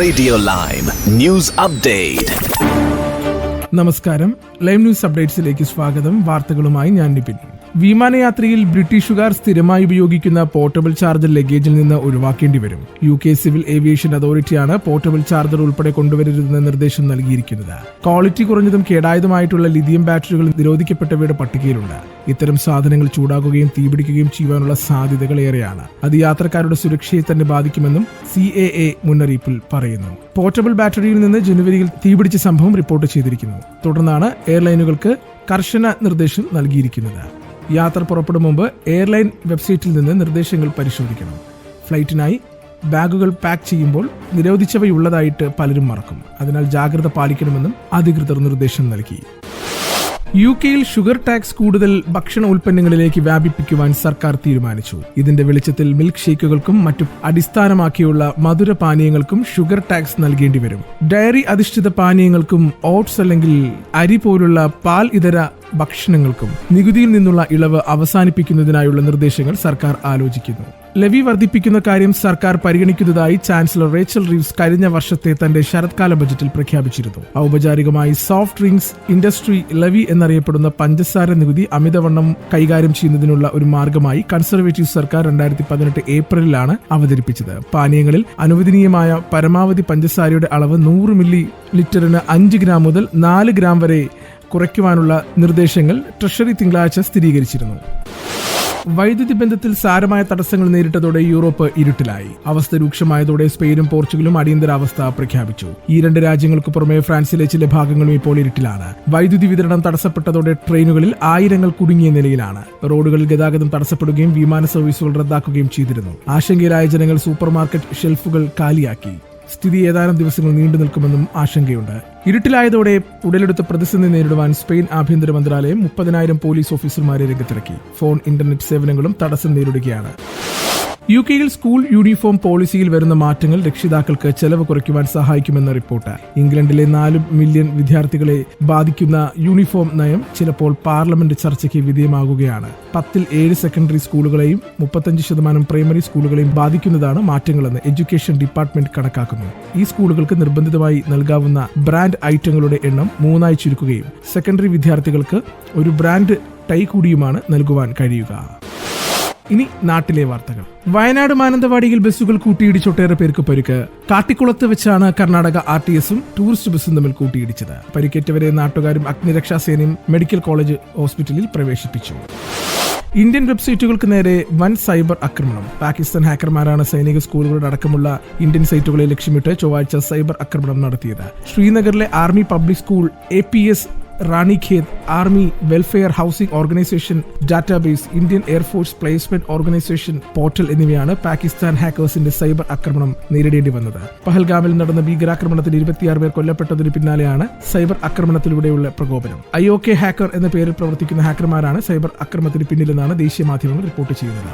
Radio Lime News Update. നമസ്കാരം, live news അപ്ഡേറ്റ്സിലേക്ക് സ്വാഗതം. വാർത്തകളുമായി ഞാൻ നിപിൻ. വിമാനയാത്രയിൽ ബ്രിട്ടീഷുകാർ സ്ഥിരമായി ഉപയോഗിക്കുന്ന പോർട്ടബിൾ ചാർജർ ലഗേജിൽ നിന്ന് ഒഴിവാക്കേണ്ടി വരും. UK സിവിൽ ഏവിയേഷൻ അതോറിറ്റിയാണ് പോർട്ടബിൾ ചാർജർ ഉൾപ്പെടെ കൊണ്ടുവരരുതെന്ന നിർദ്ദേശം നൽകിയിരിക്കുന്നത്. ക്വാളിറ്റി കുറഞ്ഞതും കേടായതുമായിട്ടുള്ള ലിഥിയം ബാറ്ററികൾ നിരോധിക്കപ്പെട്ടവയുടെ പട്ടികയിലുണ്ട്. ഇത്തരം സാധനങ്ങൾ ചൂടാകുകയും തീപിടിക്കുകയും ചെയ്യുവാനുള്ള സാധ്യതകൾ ഏറെയാണ്. അത് യാത്രക്കാരുടെ സുരക്ഷയെ തന്നെ ബാധിക്കുമെന്നും CAA മുന്നറിയിപ്പിൽ പറയുന്നു. പോർട്ടബിൾ ബാറ്ററിയിൽ നിന്ന് ജനുവരിയിൽ തീപിടിച്ച സംഭവം റിപ്പോർട്ട് ചെയ്തിരിക്കുന്നു. തുടർന്നാണ് എയർലൈനുകൾക്ക് കർശന നിർദ്ദേശം നൽകിയിരിക്കുന്നത്. യാത്ര പുറപ്പെടും മുമ്പ് എയർലൈൻ വെബ്സൈറ്റിൽ നിന്ന് നിർദ്ദേശങ്ങൾ പരിശോധിക്കണം. ഫ്ലൈറ്റിനായി ബാഗുകൾ പാക്ക് ചെയ്യുമ്പോൾ നിരോധിച്ചവയുള്ളതായിട്ട് പലരും മറക്കും. അതിനാൽ ജാഗ്രത പാലിക്കണമെന്നും അധികൃതർ നിർദ്ദേശം നൽകി. UK-യിൽ ഷുഗർ ടാക്സ് കൂടുതൽ ഭക്ഷണ ഉൽപ്പന്നങ്ങളിലേക്ക് വ്യാപിപ്പിക്കുവാൻ സർക്കാർ തീരുമാനിച്ചു. ഇതിന്റെ വെളിച്ചത്തിൽ മിൽക്ക് ഷേക്കുകൾക്കും മറ്റും അടിസ്ഥാനമാക്കിയുള്ള മധുര പാനീയങ്ങൾക്കും ഷുഗർ ടാക്സ് നൽകേണ്ടി വരും. ഡയറി അധിഷ്ഠിത പാനീയങ്ങൾക്കും ഓട്സ് അല്ലെങ്കിൽ അരി പോലുള്ള പാൽ ഇതര ഭക്ഷണങ്ങൾക്കും നികുതിയിൽ നിന്നുള്ള ഇളവ് അവസാനിപ്പിക്കുന്നതിനായുള്ള നിർദ്ദേശങ്ങൾ സർക്കാർ ആലോചിക്കുന്നു. ലെവി വർദ്ധിപ്പിക്കുന്ന കാര്യം സർക്കാർ പരിഗണിക്കുന്നതായി ചാൻസലർ റേച്ചൽ റീവ്സ് കഴിഞ്ഞ വർഷത്തെ തന്റെ ശരത്കാല ബജറ്റിൽ പ്രഖ്യാപിച്ചിരുന്നു. ഔപചാരികമായി സോഫ്റ്റ് ഡ്രിങ്ക്സ് ഇൻഡസ്ട്രി ലെവി എന്നറിയപ്പെടുന്ന പഞ്ചസാര നികുതി അമിതവണ്ണം കൈകാര്യം ചെയ്യുന്നതിനുള്ള ഒരു മാർഗമായി കൺസർവേറ്റീവ് സർക്കാർ 2018 ഏപ്രിലിലാണ് അവതരിപ്പിച്ചത്. പാനീയങ്ങളിൽ അനുവദനീയമായ പരമാവധി പഞ്ചസാരയുടെ അളവ് 100 മില്ലി ലിറ്ററിന് 5 ഗ്രാം മുതൽ 4 ഗ്രാം വരെ കുറയ്ക്കുവാനുള്ള നിർദ്ദേശങ്ങൾ ട്രഷറി തിങ്കളാഴ്ച സ്ഥിരീകരിച്ചിരുന്നു. വൈദ്യുതി ബന്ധത്തിൽ സാരമായ തടസ്സങ്ങൾ നേരിട്ടതോടെ യൂറോപ്പ് ഇരുട്ടിലായി. അവസ്ഥ രൂക്ഷമായതോടെ സ്പെയിനും പോർച്ചുഗലും അടിയന്തരാവസ്ഥ പ്രഖ്യാപിച്ചു. ഈ രണ്ട് രാജ്യങ്ങൾക്ക് പുറമെ ഫ്രാൻസിലെ ചില ഭാഗങ്ങളും ഇപ്പോൾ ഇരുട്ടിലാണ്. വൈദ്യുതി വിതരണം തടസ്സപ്പെട്ടതോടെ ട്രെയിനുകളിൽ ആയിരങ്ങൾ കുടുങ്ങിയ നിലയിലാണ്. റോഡുകളിൽ ഗതാഗതം തടസ്സപ്പെടുകയും വിമാന സർവീസുകൾ റദ്ദാക്കുകയും ചെയ്തിരുന്നു. ആശങ്കയിലായ ജനങ്ങൾ സൂപ്പർമാർക്കറ്റ് ഷെൽഫുകൾ കാലിയാക്കി. സ്ഥിതി ഏതാനും ദിവസങ്ങൾ നീണ്ടു നിൽക്കുമെന്നും ആശങ്കയുണ്ട്. ഇരുട്ടിലായതോടെ ഉടലെടുത്ത പ്രതിസന്ധി നേരിടുവാൻ സ്പെയിൻ ആഭ്യന്തര മന്ത്രാലയം 30,000 പോലീസ് ഓഫീസർമാരെ രംഗത്തിറക്കി. ഫോൺ, ഇന്റർനെറ്റ് സേവനങ്ങളും തടസ്സം നേരിടുകയാണ്. UK-യിൽ സ്കൂൾ യൂണിഫോം പോളിസിയിൽ വരുന്ന മാറ്റങ്ങൾ രക്ഷിതാക്കൾക്ക് ചെലവ് കുറയ്ക്കുവാൻ സഹായിക്കുമെന്ന റിപ്പോർട്ട്. ഇംഗ്ലണ്ടിലെ 4 മില്യൺ വിദ്യാർത്ഥികളെ ബാധിക്കുന്ന യൂണിഫോം നയം ചിലപ്പോൾ പാർലമെന്റ് ചർച്ചയ്ക്ക് വിധേയമാകുകയാണ്. 10-ൽ 7 സെക്കൻഡറി സ്കൂളുകളെയും 35% പ്രൈമറി സ്കൂളുകളെയും ബാധിക്കുന്നതാണ് മാറ്റങ്ങളെന്ന് എഡ്യൂക്കേഷൻ ഡിപ്പാർട്ട്മെന്റ് കണക്കാക്കുന്നു. ഈ സ്കൂളുകൾക്ക് നിർബന്ധിതമായി നൽകാവുന്ന ബ്രാൻഡ് ഐറ്റങ്ങളുടെ എണ്ണം 3 ചുരുക്കുകയും സെക്കൻഡറി വിദ്യാർത്ഥികൾക്ക് ഒരു ബ്രാൻഡ് ടൈ കൂടിയുമാണ് നൽകുവാൻ കഴിയുക. ഇനി നാട്ടിലെ വാർത്തകൾ. വയനാട് മാനന്തവാടിയിൽ ബസ്സുകൾ കൂട്ടിയിടിച്ചൊട്ടേറെ പേർക്ക് പരിക്ക്. കാട്ടിക്കുളത്ത് വെച്ചാണ് കർണാടക RTS-ഉം ടൂറിസ്റ്റ് ബസ്സും തമ്മിൽ കൂട്ടിയിടിച്ചത്. പരിക്കേറ്റവരെ നാട്ടുകാരും അഗ്നിരക്ഷാസേനയും മെഡിക്കൽ കോളേജ് ഹോസ്പിറ്റലിൽ പ്രവേശിപ്പിച്ചു. ഇന്ത്യൻ വെബ്സൈറ്റുകൾക്ക് നേരെ വൻ സൈബർ ആക്രമണം. പാകിസ്ഥാൻ ഹാക്കർമാരാണ് സൈനിക സ്കൂളുകളുടെ അടക്കമുള്ള ഇന്ത്യൻ സൈറ്റുകളെ ലക്ഷ്യമിട്ട് ചൊവ്വാഴ്ച സൈബർ ആക്രമണം നടത്തിയത്. ശ്രീനഗറിലെ army public school, APS Ranikhet, army welfare housing organisation database, Indian air force placement organisation portal എന്നിവയാണ് പാകിസ്ഥാൻ ഹാക്കേഴ്സിന്റെ സൈബർ ആക്രമണം നേരിടേണ്ടി വന്നത്. പഹൽഗാമിൽ നടന്ന ഭീകരാക്രമണത്തിൽ 26 പേർ കൊല്ലപ്പെട്ടതിന് പിന്നാലെയാണ് സൈബർ ആക്രമണത്തിലൂടെയുള്ള പ്രകോപനം. IOK ഹാക്കർ എന്ന പേരിൽ പ്രവർത്തിക്കുന്ന ഹാക്കർമാരാണ് സൈബർ ആക്രമണത്തിന് പിന്നിലെന്നാണ് ദേശീയ മാധ്യമങ്ങൾ റിപ്പോർട്ട് ചെയ്യുന്നത്.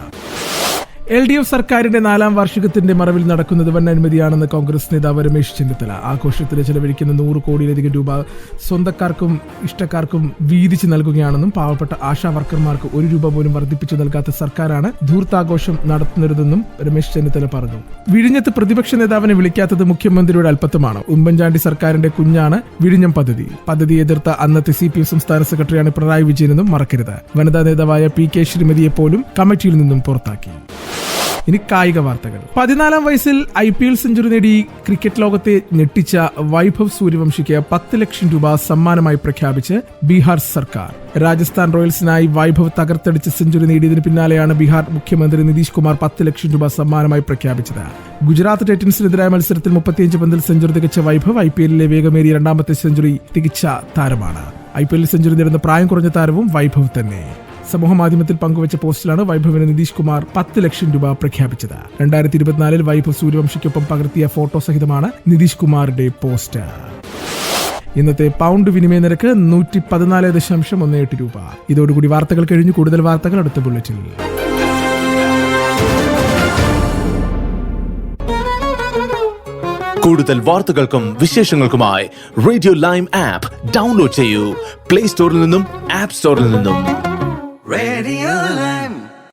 LDF സർക്കാരിന്റെ 4ാം വാർഷികത്തിന്റെ മറവിൽ നടക്കുന്നത് വൻ അഴിമതിയാണെന്ന് കോൺഗ്രസ് നേതാവ് രമേശ് ചെന്നിത്തല. ആഘോഷത്തിന് ചെലവഴിക്കുന്ന 100 കോടിയിലധികം രൂപ സ്വന്തക്കാർക്കും ഇഷ്ടക്കാർക്കും വീതിച്ച് നൽകുകയാണെന്നും പാവപ്പെട്ട ആശാ വർക്കർമാർക്ക് 1 രൂപ പോലും വർദ്ധിപ്പിച്ചു നൽകാത്ത സർക്കാരാണ് ധൂർത്താഘോഷം നടത്തുന്നതെന്നും രമേശ് ചെന്നിത്തല പറഞ്ഞു. വിഴിഞ്ഞത്ത് പ്രതിപക്ഷ നേതാവിനെ വിളിക്കാത്തത് മുഖ്യമന്ത്രിയുടെ അല്പത്തമാണ്. ഉമ്മൻചാണ്ടി സർക്കാരിന്റെ കുഞ്ഞാണ് വിഴിഞ്ഞം പദ്ധതി എതിർത്ത അന്നത്തെ CPM സംസ്ഥാന സെക്രട്ടറിയാണ് പിണറായി വിജയനെന്നും മറക്കരുത്. വനിതാ നേതാവായ PK ശ്രീമതിയെ പോലും കമ്മിറ്റിയിൽ നിന്നും പുറത്താക്കി. ഇനി കായിക വാർത്തകൾ. 14-ാം വയസ്സിൽ IPL സെഞ്ചുറി നേടി ക്രിക്കറ്റ് ലോകത്തെ ഞെട്ടിച്ച വൈഭവ് സൂര്യവംശിക്ക് 10 ലക്ഷം രൂപ സമ്മാനമായി പ്രഖ്യാപിച്ച് ബീഹാർ സർക്കാർ. രാജസ്ഥാൻ റോയൽസിനായി വൈഭവ് തകർത്തടിച്ച് സെഞ്ചുറി നേടിയതിന് പിന്നാലെയാണ് ബീഹാർ മുഖ്യമന്ത്രി നിതീഷ് കുമാർ 10 ലക്ഷം രൂപ സമ്മാനമായി പ്രഖ്യാപിച്ചത്. ഗുജറാത്ത് ടൈറ്റൻസിനെതിരായ മത്സരത്തിൽ 35 പന്തിൽ സെഞ്ചുറി തികച്ച വൈഭവ് IPL-ലെ വേഗമേറിയ 2ാമത്തെ സെഞ്ചുറി തികച്ച താരമാണ്. IPL-ൽ സെഞ്ചുറി നേടുന്ന പ്രായം കുറഞ്ഞ താരവും വൈഭവ് തന്നെ. സമൂഹമാധ്യമത്തിൽ പങ്കുവച്ച പോസ്റ്റിലാണ് വൈഭവിന് നിതീഷ് കുമാർ 10 ലക്ഷം രൂപ പ്രഖ്യാപിച്ചത്. 2024-ൽ വൈഭവ് സൂര്യവംശിക്കൊപ്പം പകർത്തിയ ഫോട്ടോ സഹിതമാണ് നിതീഷ് കുമാറിന്റെ പോസ്റ്റ്. ഇന്നത്തെ പൗണ്ട് വിനിമയ നിരക്ക് 114.18 രൂപ. ഇതോടുകൂടി വാർത്തകൾ കഴിഞ്ഞു. കൂടുതൽ വാർത്തകൾ അടുത്ത ബുള്ളറ്റിൽ. കൂടുതൽ വാർത്തകൾക്കും വിശേഷങ്ങൾക്കുമായി റേഡിയോ ലൈം ആപ്പ് ഡൗൺലോഡ് ചെയ്യൂ. പ്ലേ സ്റ്റോറിൽ നിന്നും ആപ്പ് സ്റ്റോറിൽ നിന്നും. Radio Lime.